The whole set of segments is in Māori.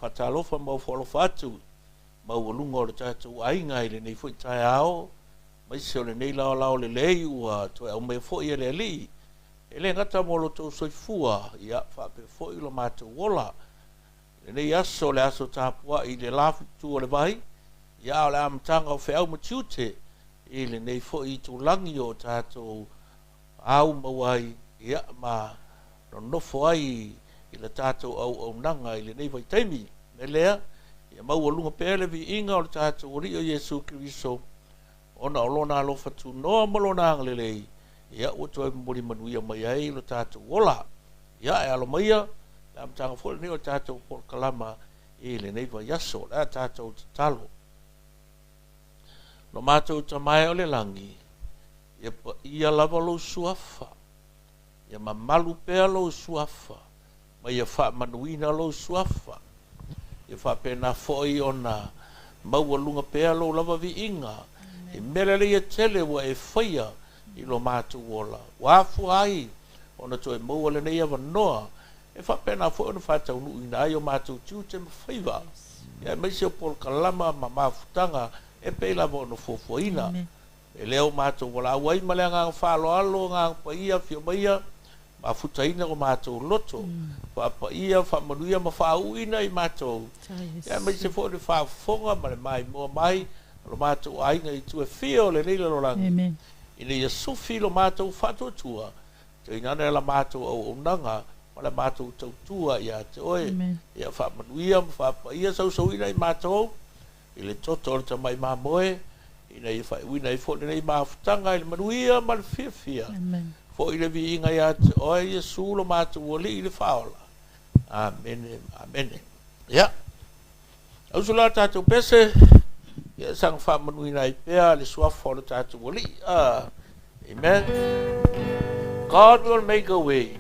whatalofa mau wholofa atu. Mau alunga o le tātou ainga i le nei fwoi tai ao. Mai se o le nei lao le lei ua toi au mea fwoi e le ali. E le ngata mo lo tau soifua ia whape fwoi lo mātou wola. Le nei aso le aso tāpua i le lafu tu o le vai. Ia o le amatanga o wheau matiute. I le nei fwoi i tu langi o tātou au mawai. Ia ma no nofo ai i le tātou au nanga i le nei vai taimi. Me lea. Ia mau alunga pēle vi inga o le tātou ori o Yesu Kiriso. Ona o lona alofa tu noa malona angalelei. Ia ua toi mori manuia mai ai lo tātou wola. Ia e alo maia. Le amatanga fwole ni o tātou por kalama i le nei vai yaso. Le tātou talo. No mātou tamai o le langi. Ia pa ia lava lo suafa. Ia mamalu pēa lo suafa. Ma ia wha manuina lo suafa. Ia whapena fwoi o na maualunga pēa lo lava vi inga. E mele le ia tele wa e whaia i lo mātu wola. Wafu ai o na toi maua le nei awa noa. E whapena fwoi o na whatau nui na ai o mātu tiute ma whaiva. Ia meisi o pol kalama ma mafutanga e peila wa o na fwofwaina. E leo mātu wola awai ma lea ngang whalo alo ngang paia fio maia. Ma futaina o mātou loto. Wha ia, wha manuia, ma wha uina i mātou. Ia mai se fōne wha fonga, ma le mai mua mai, lo mātou ainga i tue whio le neila lo langi. I ne ia sufi lo mātou whatotua. Te inana la mātou au nanga, ma le mātou tautua ia te oe. Ia wha manuia, ma wha ia sau ina i mātou. I le toto le ta mai mā moe. I ne ia wha uina i fōne nei mā futanga, i le manuia, ma le fia. Fo i le vi inga ia te oe Yesu lo mātou wali i le whaola. Amen, amen. Ia. Au sula tātou pese. Ia sang whamanuina i pēa le suafo lo tātou wali. Amen. God will make a way.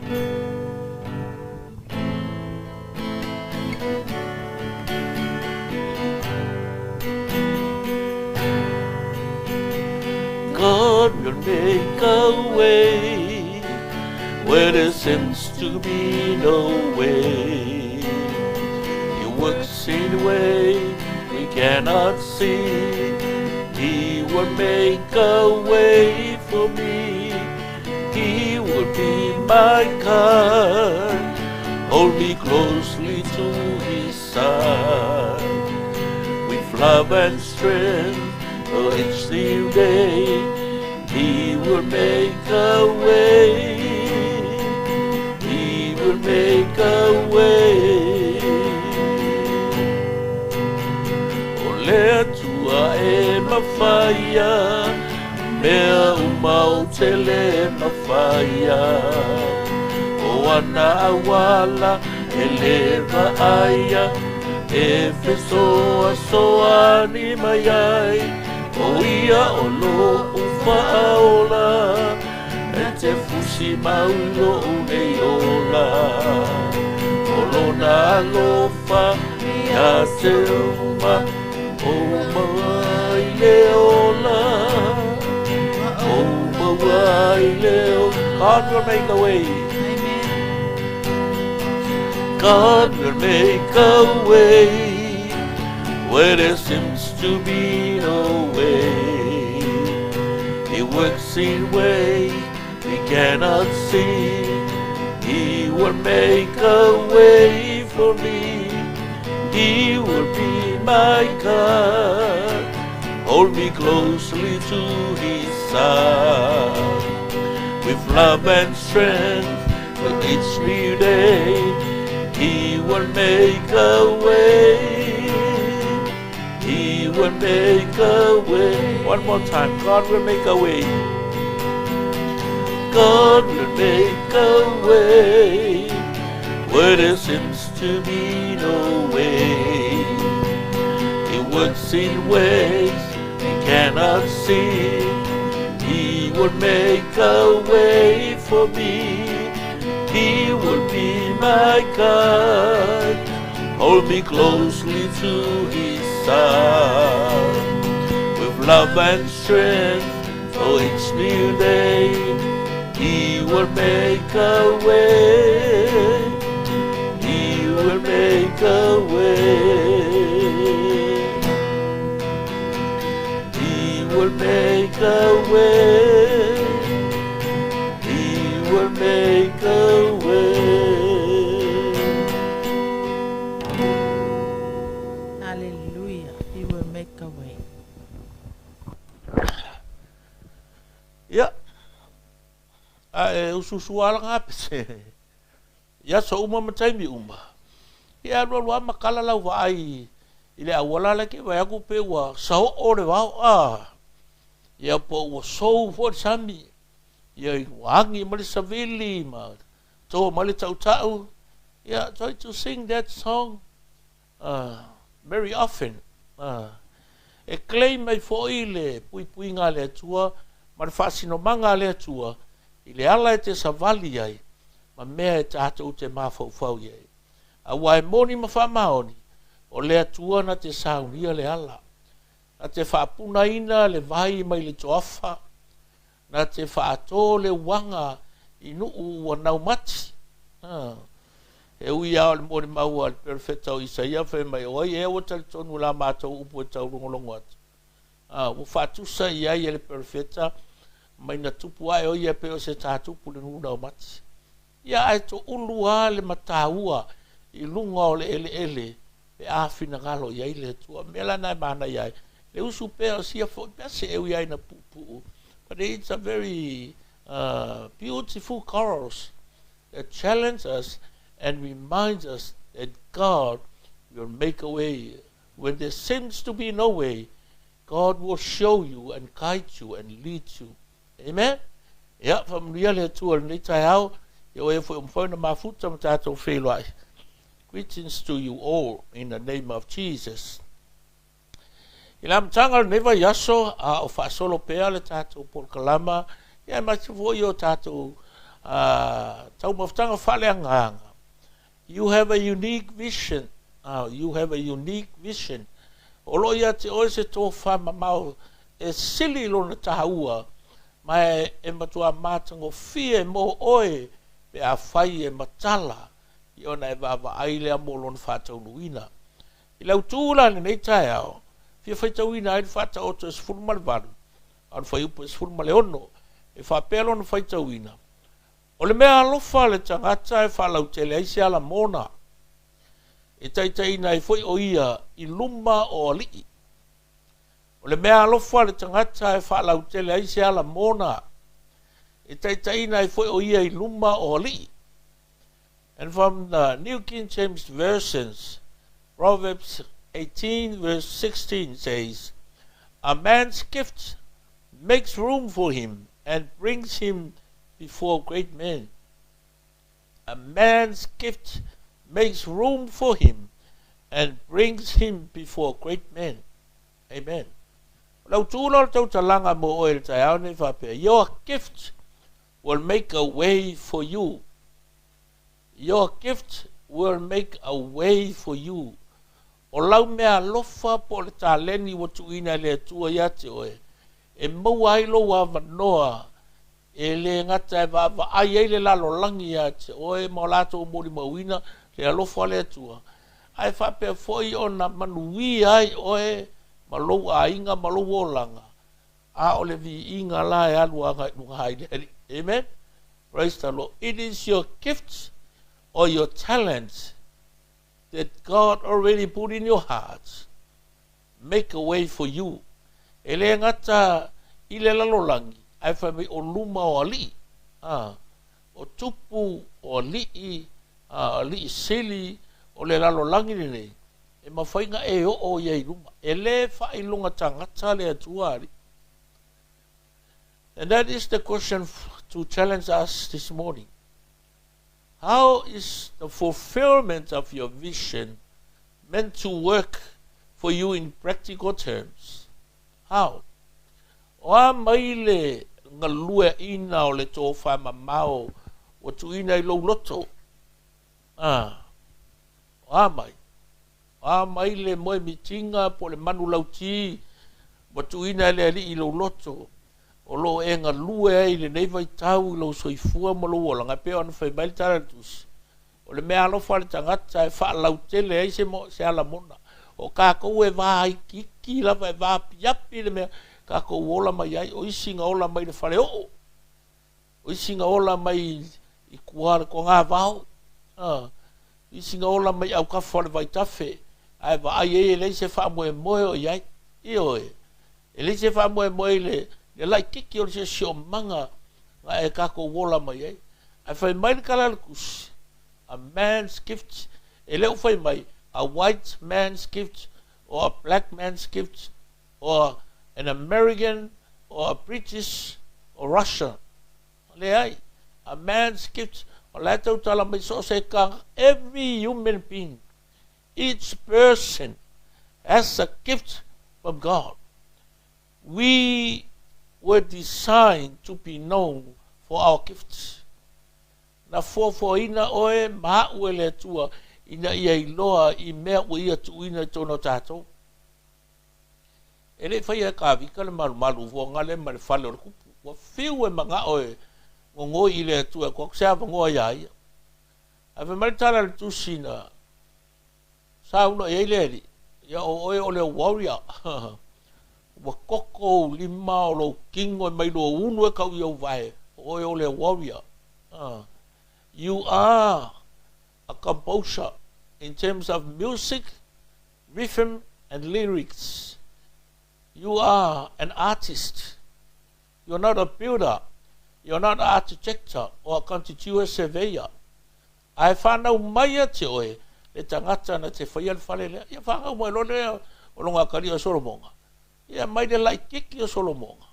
God will make a way where there seems to be no way. He works in a way we cannot see. He will make a way for me. He will be my God. Hold me closely to his side. With love and strength for each new day, he will make a way. He will make a way. O lea tua e mawhaia, mea umau te le mawhaia. O ana awala e lewa aia, e whesoa soa ni mai ai. O ia o lo uwhaola, e te fusi maulo unei ola. O lona alofa, ia te uma, o maua i leola. O maua i leola. God will make a way. God will make a way where there seems to be no way. He works in ways we cannot see. He will make a way for me. He will be my God. Hold me closely to his side. With love and strength for each new day, he will make a way. He will make a way. One more time. God will make a way. God will make a way where there seems to be no way. He works in ways we cannot see. He will make a way for me. He will be my God. Hold me closely to his side. With love and strength for each new day, he will make a way. He will make a way. a way. He will make a way. Hallelujah. He will make a way. Ya. Ususuala ngapese. Ya so uma mataimi uma. Ya lo makala la vai. Ile awala la ke vai aku pe wa sao ore wa ya po wa so for sami. Ya wangi mali savili ma. So mali tau tau. Yeah, try to sing that song very often. E claim mai fo ile pui pui nga le tua, ma fasino manga le tua. Ile ala e te savali ai. Ma mea e tātou te mafau fau ye. A wai moni ma whamaoni. O lea tua na te saunia le ala. Na te whaapuna ina le vai mai le toafa. Na te whaato le wanga inu ua nau mati. E ui ao le moni maua le perfecta o Isaia whai mai oi e o tali tonu la mātou upu e tau rungolongo atu. O whaatusa i ai e le perfecta mai na tupu ai oi e peo se tātupu le nuna o mati. Ia ai to ulua le mataua i lunga o le ele pe awhina ngalo i ai le tua mela nai mana i ai le usu peo sia fo pea se e ui ai na pupu. But it's a very beautiful chorus that challenges us and reminds us that God will make a way. When there seems to be no way, God will show you and guide you and lead you. Amen? Yeah, from really to a little how you have found my foot some tattoo feel like. Greetings to you all in the name of Jesus. Ilam tangal never yaso of a solo pea le tattoo por kalama. Yeah, much for your tattoo. Tau maftanga faleanga. You have a unique vision. You have a unique vision. Olo ia te oe se tō whama mau e sili lona tahaua mai e matua mātango fie mo oe pe a whai e matala i ona e wawa ailea mo lona whātau nuina. I lau tūla ni nei tae ao, fia whaitau ina ai whātau oto e sfurma le varu, an whai upo e sfurma le ono, e whapelo na whaitau ina. O le mea alofa le tangata e whalau tele aise ala mona. E taitaina e foi o ia i luma o alii. O le mea alofa le tangata e whalau tele aise ala mona. E taitaina e foi o ia i luma o alii. And from the New King James Versions, Proverbs 18 verse 16 says, a man's gift makes room for him and brings him before great men. A man's gift makes room for him and brings him before great men. Amen. Lau tūla tau talanga mo oe tai au nei whapea. Your gift will make a way for you. Your gift will make a way for you. O lau mea lofa po le tāleni wa tuina le tua iate oe. E mau ailo wa vanoa. E le ngata e wa ai e le lalo langi iate oe mo lato mori mawina le alofa le tua. Ai whape foi o na manui ai oe malou a inga malou o langa. A o le vi inga la e alu anga nunga haideri. Amen? Praise the Lord. It is your gifts or your talents that God already put in your heart. Make a way for you. E le ngata i le lalo langi. Ai whape o luma o ali. O tupu o li ali sili o le lalo langi nei. E mawhainga e o iei luma. E le whailunga tangata le atuari. And that is the question to challenge us this morning. How is the fulfillment of your vision meant to work for you in practical terms? How? Oa maile ngalue ina o le tō whama mao o tu ina I lo loto. Oa mai. Oa mai le moe mitinga po le manu lauti o tu ina le ali I lo loto. O lo e ngalue ai le nei vai tau I lo soifua mo lo ola. Nga peo anu whai maili taratus. O le mea alofa le tangata e wha lautele ai se ala mona. O kako e wā i kiki lava e wā piapi le mea. ka ko ola mai ai, o isi nga ola mai le whare o. O isi nga ola mai i kuara ko ngā vau. Isi nga ola mai au ka whare vai tawhe. Ai wa ai e lei se wha moe moe o iai. Io e. E lei se wha moe moe le lai kiki o se sio manga nga e ka ko ola mai ai. Ai whai mai le kalala kusi. A man's gift. E leo whai mai. A white man's gift. Or a black man's gift. Or an American. Or a British. Or Russian. Le ai. A man's gift. O le tau tala mai so se ka. Every human being. Each person has a gift from God. We were designed to be known for our gifts. Na ina oe maa ue le tua ina ia iloa i mea ua ia tu ina tono tātou. E le whaia ka vika le malu malu ua ngale ma le whale o le kupu. Wa whiu e manga oe ngongo i le tua kwa kusea vangoa ia ia. A fe maritala le tusina sa uno e ileri. Ia o oe o le warrior. Wa koko lima o lo kingo e mailo unu e kau iau vae. Oe o le warrior. You are a composer in terms of music, rhythm, and lyrics. You are an artist. You're not a builder. You're not an architect or a contiguous surveyor. Ai whanau mai a te oe, le tangata na te whaia le whale lea. Ia whanau mai lo lea o longa kari o Solomonga. Ia mai le lai kiki o Solomonga.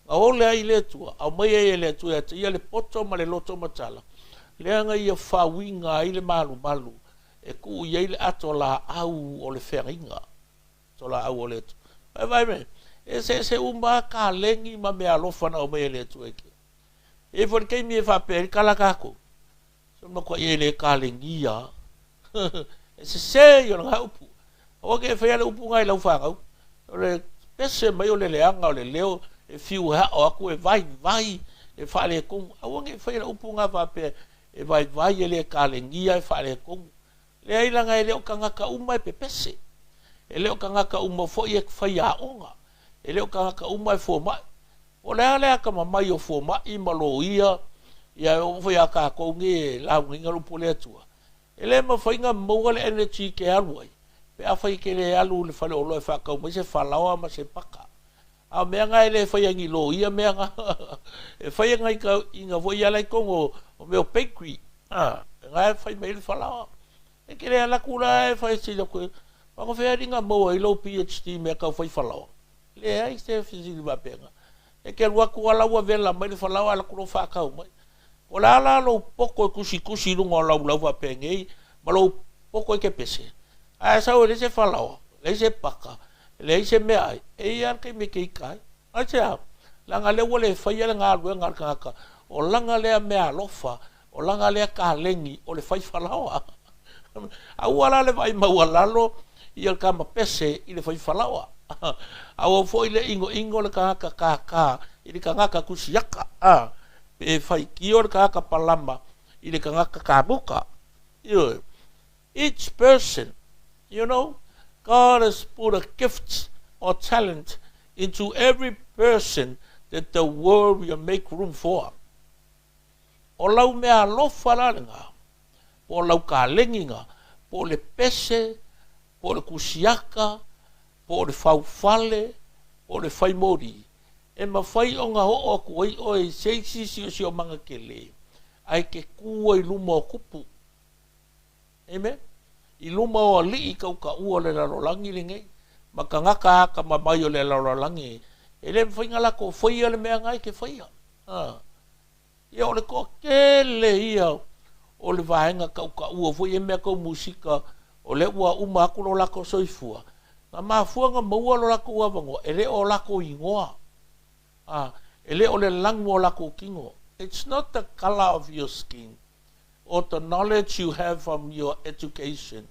Nga o lea i le tua, au mai e le tua, ia le poto ma le loto matala. Lea nga ia whawinga i le malu malu, e ku ia i le ato la au o le wheringa. To la au o le tua. Vai me, e se umba ka lengi ma mea lofana o mai e le tua eke. E fori kei mi e whaperi kala kako. So ma kwa i le ka lengi ia. E se yo nga upu. O ke whea le upu ngai lau whangau. O le pese mai o le leanga o le leo, e fiu ha o aku e vai e whale kong. Awange whea le upu ngā whape e vai e le ka lengia e whale kong. Le ailanga e leo ka ngaka uma e pepese. E leo ka ngaka uma fo i e whaia onga. E leo ka ngaka uma e fo mai. O lea lea ka mamai o fo mai malo ia. Ia o whaia ka kongi e lau nginga lupo le atua. E le ma whainga maua le energy ke aluai. Pe a whai ke le alu le whale olo e whakau mai se whalawa ma se paka. A mea ngai le whaia ngi lo ia mea nga. E whaia ngai ka inga voi alai kongo o meo bakery. Ngai whai mai le whalawa. E ke le alakula e whai sila koe. Wako whea ringa maua i lo PhD mea kau whai whalawa. Le ai se whizili wapenga. E ke ruaku alaua vela mai le whalawa alakuro whakau mai. O la ala lo poko e kusi lunga o lau wapengei. Ma lo poko e ke pese. Ai sao le se whalawa. Le se paka. Le se mea ai. E ian kei me kei kai. Ai se au. Langa le wale whaia le ngā rue ngā kanga. O langa lea mea lofa. O langa lea ka lengi. O le whai whalawa. Au ala le vai maualalo. I al kama pese i le whai whalawa. Au au fo i le ingo le kanga kaka. I le kanga kusiaka. E whai ki o le kanga palama. I le kanga kabuka. Each person, you know, God has put a gift or talent into every person that the world will make room for. O lau mea lofa lalenga, po lau ka lenginga, po le pese, po le kusiaka, po le faufale, po le faimori. E ma fai o ngā ho o kuai o e seisi si o manga ke le. Ai ke kua i luma o kupu. Amen? I luma o li i kau ka ua le larolangi le ngai. Ma ka ngaka aka ma mai o le larolangi. E le mwhainga lako whaia le mea ngai ke whaia. Ia o le ko kele ia o le vahenga kau ka ua. Fui e mea kau musika o le ua uma aku lo lako soifua. Nga maa fuanga maua lo lako ua vango. E le o lako ingoa. E le o le langu o lako kingo. It's not the color of your skin. Or the knowledge you have from your education,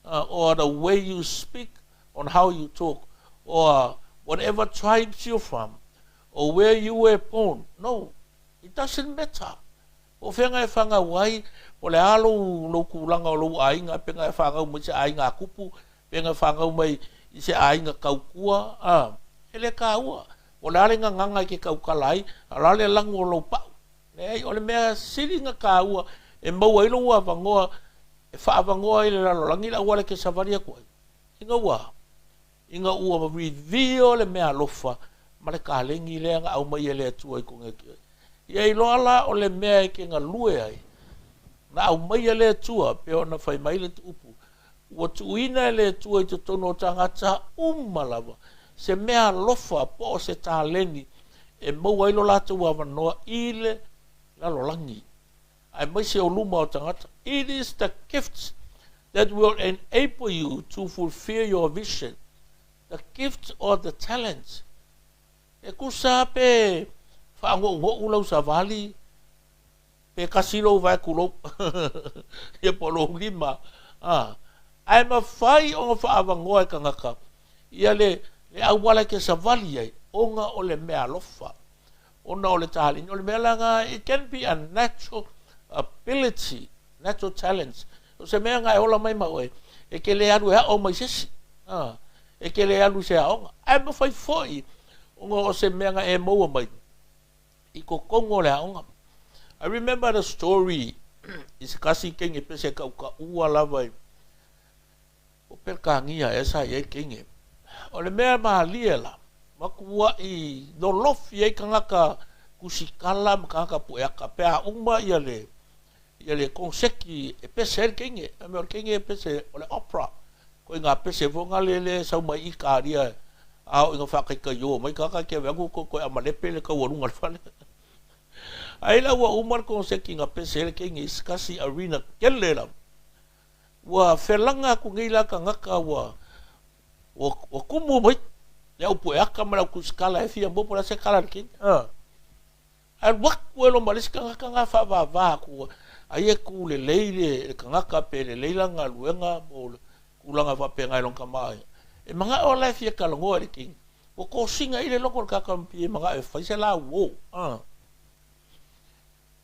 or the way you speak, on how you talk, or whatever tribes you're from, or where you were born. No, it doesn't matter. O whenga e whanga wai, o le alo lo kulanga o lo ainga, penga e whanga mai se ainga kupu, penga e whanga mai i se ainga kaukua. ele ka ua. O le ale nganga ke kau kalai, ala le langu o lo pau. Nei, o le mea siringa ka ua, e maua ilo ua vangoa, e wha vangoa ile lalo langi la ua le ke savaria kuai. Inga ua ma reveal le mea lofa, ma le ka lengi le anga au mai ele atua i kunga kia. Ia ilo ala o le mea e ke ngā lue ai, na au mai ele atua, pe ona whai mai le tupu. Ua tuina ele atua i te tono tangata umalawa, se mea lofa po se tā leni, e maua ilo lata ua wanoa ile lalo langi. Ai mai se o luma o tangata. It is the gifts that will enable you to fulfill your vision. The gifts or the talents. E kusa pe whaango ulau sa vali, pe kasilo vai kulo, e polo lima. Ai ma whai o whaawangoa e kangaka. Ia le awala ke sa vali ai, onga o le mea lofa. Ona o le tahali. O le mea langa, it can be a natural ability, natural talents. O se mea ngai ola mai maoe, e ke le alu hea o mai sesi. E ke le alu se aonga. Ai ma whai foi, onga o se mea ngai e maua mai. I ko kongo le aonga. I remember the story, i se kasi kenge pese ka uka ua lawai. O per ka ngia e sa e kenge. O le mea maa liela, makua i no lofi e kangaka kusikala, kangaka pueaka, pea uma ia le konseki e pese e kenge, e mea kenge e pese o le opera, ko i ngā pese vonga le sau mai i kāria, au inga whakai ka yo, mai kaka kia weangu ko amalepe le ka warunga whale. Aila ua umar konseki ngā pese e kenge i skasi arena kele lam. Ua whelanga ku ngila ka ngaka wa kumu mai, le upu e aka mara kusikala e fia mbopo la se kala ki. Ai waku e lo maliska ngaka ngā wha ku ai e ku le leile, ka ngaka pe le leila ngā luenga mo kulanga whape ngai long kamai. E manga o lai fia kalangoa le king. O ko singa ile loko le kakampi e manga e whaise la uo.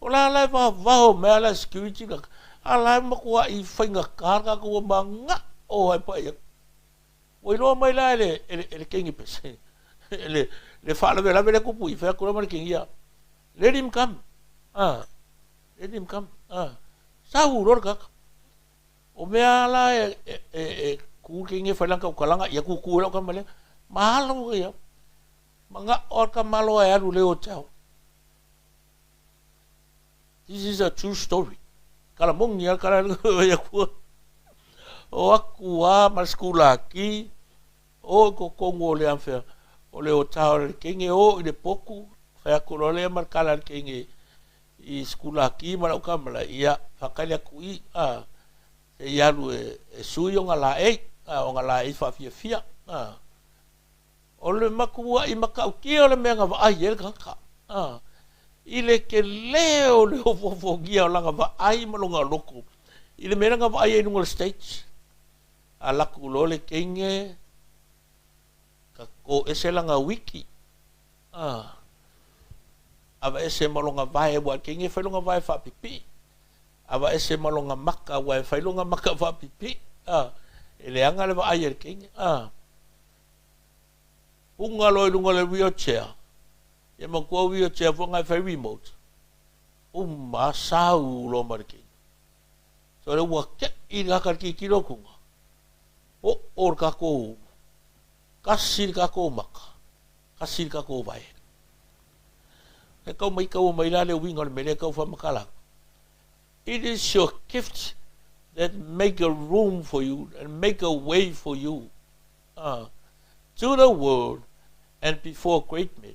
O la lai vaho mea la security ka. A lai makua i whainga karga kua manga o hai pa ia. O iloa mai la ele kingi pese. Le whaalawe lawe le kupu i whea kura mara kingi ia. Let him come. Let him come. Sahu ror kaka. O mea la ku kingi whailanga o kalanga ia ku kura o kamale. Mahalo ka ia. Manga orka malo e alu leo tau. This is a true story. Kala mongi al kala ia kua. O aku a maskula ki. O ko kongo le anfea. O le o tau le kingi o i le poku. Whea kuro le markala le kingi. I skula ki mara uka mala ia. Whakalia kui. E ialu e sui o ngā la e. O ngā la e whawhia fia. O le makua i makau ki o le mea ngā wa ai e le kaka. I le ke leo le hofofogia o langa wa ai malonga loko. I le mea ngā wa ai e nunga le stage. A laku lo le kenge. Ka ko ese langa wiki. Awa ese malonga vai e wa kenge whailonga vai whapipi. Awa ese malonga maka wa e whailonga maka whapipi. E le anga le wa ai e le kenge. Unga lo i lunga le wheelchair. Ia makua wheelchair whonga e whai remote. Masau lo mariki. So le ua ke i ngaka ki kiro kunga. O or kako. Kasir kako maka. Kasir kako vai. E kau mai la le winga le mele kau whamakala. It is your gift that make a room for you and make a way for you to the world and before great men.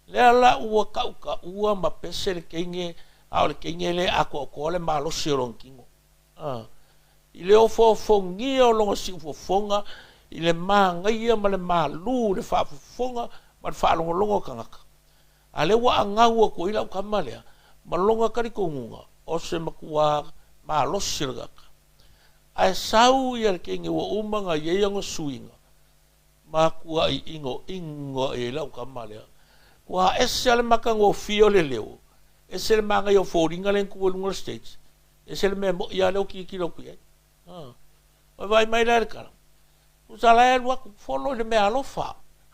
Lea la ua kauka ua ma pese le kenge au le kenge le ako ko le malosi o long kingo. I le ofofongia o longa si ufofonga i le mangaia ma le malu le whaafofonga ma le whaalongolongo kangaka. A le wa angaua ko ila ukama lea ma longa karikongunga o se makua malosi le kaka. Ai sau i le kenge ua umanga ieianga suinga ma kua i ingo e ila ukama lea. Wa ese ale makango fio le leo. Ese le manga yo foringa len ku lunga stage. Ese le me mo ya lo ki lo ku. Vai mai la kala. Usala e wa follow le me alofa.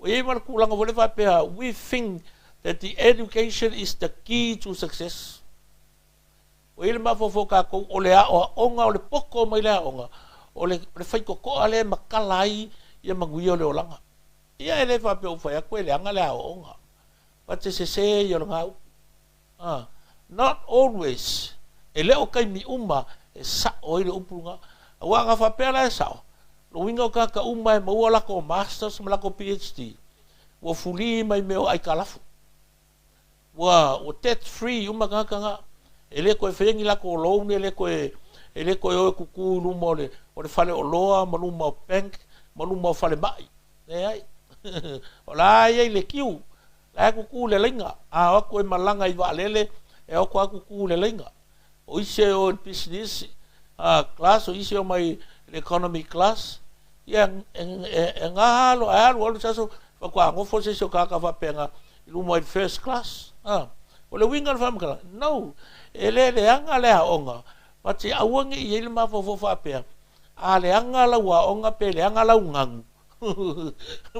O e mar kulanga vole fa pe we think that the education is the key to success. O ele mafofo ka ko o le a o onga o le poko mai le a onga. O le fai ko ale makalai ia mangui o le olanga. Ia ele fa pe o fai a koe le anga le a onga. Pa te se i o le ngau. Not always. E leo kai mi uma e sa o ile upulunga. Wa nga fa pe la sa. Lo winga ka uma e maua lako masters ma lako PhD. Wa fuli mai meo ai kalafu. Wa o debt free uma nga ele ko e fengi lako loan ele ko o kuku luma o le fale o loa ma luma o bank ma luma o fale mai. E ai. O la ai le kiu. La kuku le lenga. A o ko e malanga i va lele e o ko kuku le lenga. O ise o business class o ise o mai economy class ia ngalo alo saso fa kwa ngo fo se so ka fa penga lu mo first class o le winga fa mkala no ele le anga le onga pati awangi i ele ma fo fa pe a le anga la wa onga pe le anga la ungang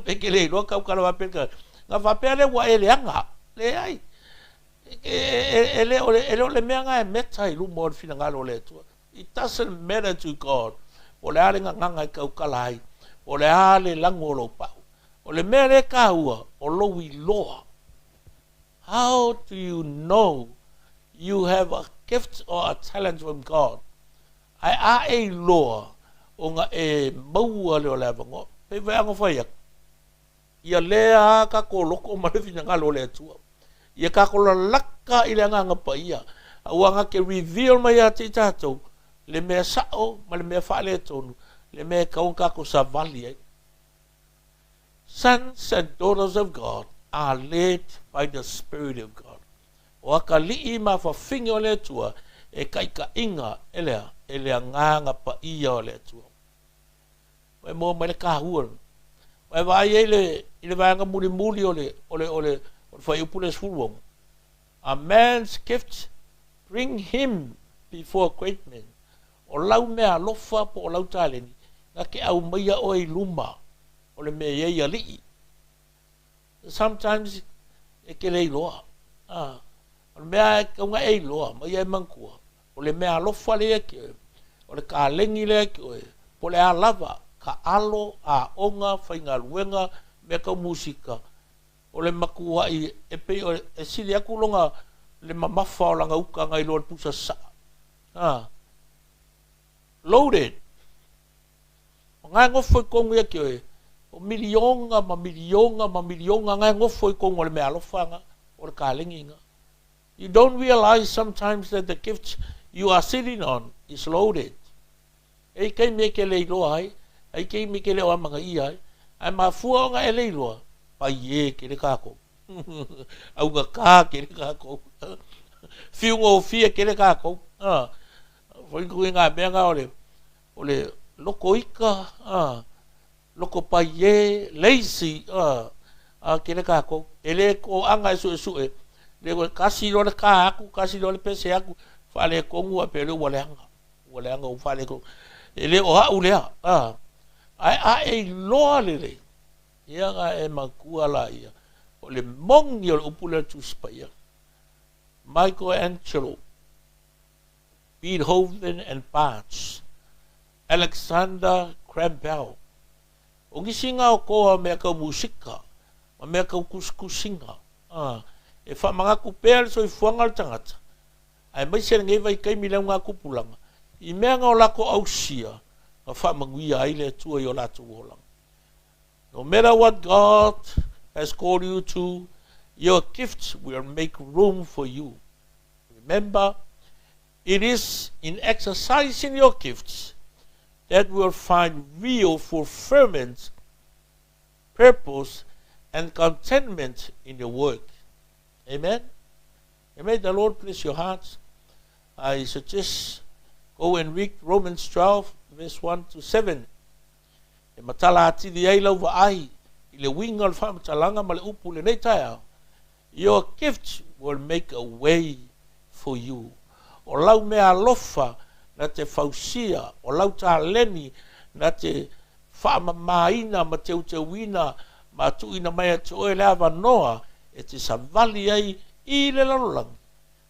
pe ke le lo ka la pe ka nga fa pe le wa ele anga le ai ele le meanga e meta i lu mo fina ngalo le tu it doesn't matter to God o le ale nganga ka ukalai o le ale langolo pa o le mere ka ua o lo wi loa. How do you know you have a gift or a talent from God? Ai a e loa o nga e maua le o le avango pe veango fai ia lea ka ko loko ma le fina ngalo le tua ia ka ko laka i le nganga pa ia ua nga ke reveal mai a te tatou le mea sao ma le mea whaale tonu le mea kaunga ko sa vali ai. Sons and daughters of God are led by the Spirit of God. O aka lii ma whawhingi o le tua e kaika inga elea nganga pa ia o le tua. Wai mo mai le kahua. Wai vai ele vanga muli muli o le Whai upule sfulwong. A man's gifts bring him before great men. O lau mea lofa po o lau taleni. Nga ke au maia o e luma. O le mea ia lii. Sometimes e ke lei loa. O le mea e kaunga e loa. Maia e mankua. O le mea lofa le ke oe. O le ka lengi le ke oe. Po le a lava. Ka alo a onga whainga luenga mea kau musika. O le makua i e pei o e sili aku longa le mamafa o langa uka ngai loa pusa sa. Loaded. O ngai ngofo i kongu ia ki oe. O milionga ngai ngofo i kongu o le mea alofanga o le kālenginga. You don't realize sometimes that the gift you are sitting on is loaded. Ei kei me ke lei loa ai. Ei kei me ke leo amanga i ai. Ai mafua o ngai e lei loa. Pai e ke le kako. Au ngā kā ke le kako. Fiunga o fia ke le kako. Whai kui ngā mea ngā o le loko ika. Loko pai e, lazy. Ke le kako. E le ko anga e sue. Le ko kasi lo le kā aku, kasi lo le pese aku. Whale kongu a pere waleanga. Waleanga o whale kongu. E le o hau lea. Ai a e loa le le. Ia ngā e makua la ia. O le mongi o le upule tuspa ia. Michelangelo, Beethoven and Bach, Alexander Graham Bell. O ngisinga o koa mea kau musika, ma mea kau kuskusinga. E wha mga kupea le so i fuanga le tangata. Ai mai se ngei vai kai milau ngā kupulanga. I mea ngā o lako au sia, ma wha manguia ai le tua i o latu wolanga. No matter what God has called you to, your gifts will make room for you. Remember, it is in exercising your gifts that will find real fulfillment, purpose, and contentment in your work. Amen? And may the Lord bless your hearts. I suggest go and read Romans 12, verse 1 to 7. E matala ati di ai lau wa ai. I le winga le wha matalanga ma le upu le nei tae. Your gift will make a way for you. O lau mea lofa na te fausia. O lau ta leni na te wha maina ma te utewina ma tuina mai te oe lea wanoa. E te savali ai i le lalolang.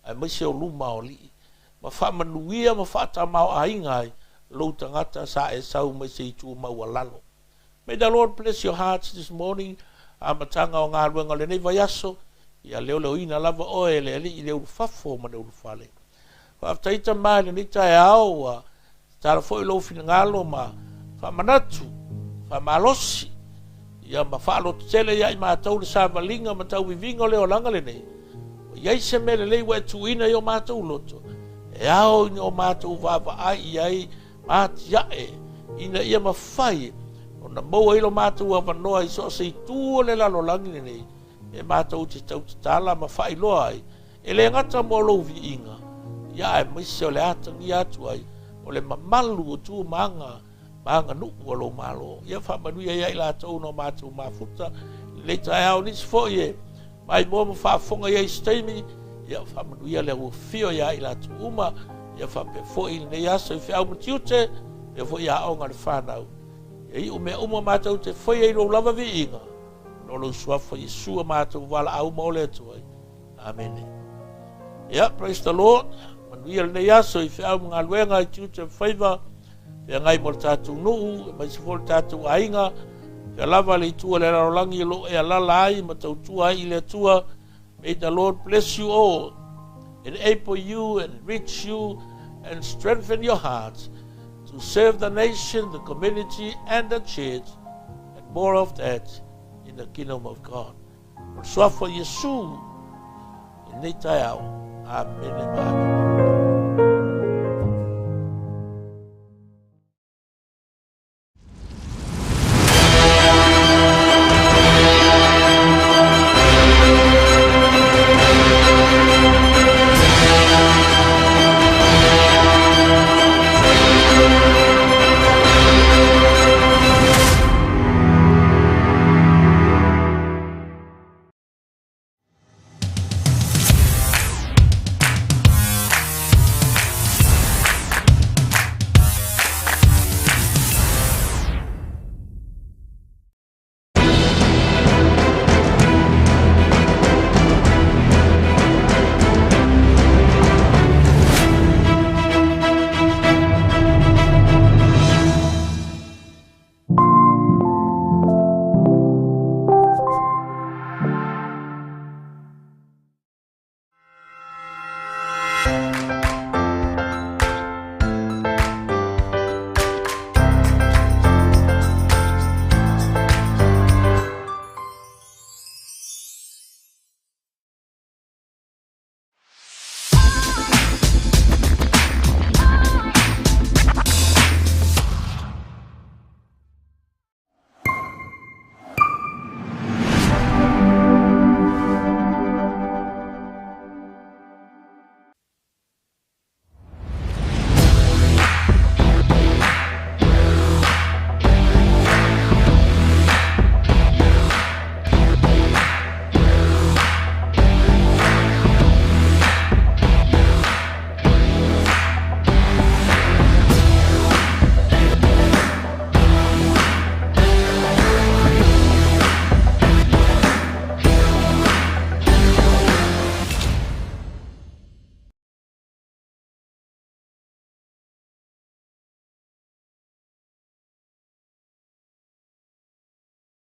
Ai mai se o luma o li. Ma wha manuia ma wha ta mau a ingai. Lo tangata sa e sau mai se tu mau lalo. May the Lord bless your hearts this morning. Amatanga o ngā ruenga le nei vai aso. Ia leo leo ina lava oe le ali i leo fafo ma leo fale. Whaaftaita mai le ni tae au. Tara fo i lo fina ngalo ma. Whamanatu. Whamalosi. Ia ma whaalo tele ia i mātou le sāwalinga ma tau vivinga leo langa le nei. Iai se me le lei wai tuina i o mātou loto. E au ni o mātou vava ai iai mati ae. Ina ia mawhai. O na maua ilo mātou a wanoa i so se i tūo le lalo langi nei. E mātou te tau te tala mawhai loa ai. E le ngata mo lo vi inga. Ia e maise o le atangi atu ai. O le mamalu o tū maanga. Maanga nuku o lo malo. Ia whamanuia ia i la tau no mātou mafuta. Le tae au nisi fo ie. Mai mo mo whaafonga ia i steimi. Ia whamanuia le ua fio ia i la tu uma. Ia whape fo i nei aso i whiau matiute. Ia fo ia aonga le whanau. Ia i ume uma mātou te whai ei lo lava vi inga. No lo suafa i sua mātou wala au maole atu ai. Amen. Ia, praise the Lord. Manuia le nei aso i whiau mga luenga i tiute whaiva. Ia ngai mo le tātou nuu. Mai si fo le tātou ainga. Ia lava le itua le rarolangi lo e alala ai. Ma tau tua ai le tua. May the Lord bless you all. Enable you and reach you and strengthen your hearts to serve the nation, the community, and the church, and more of that in the kingdom of God. For Yesu, in Amen.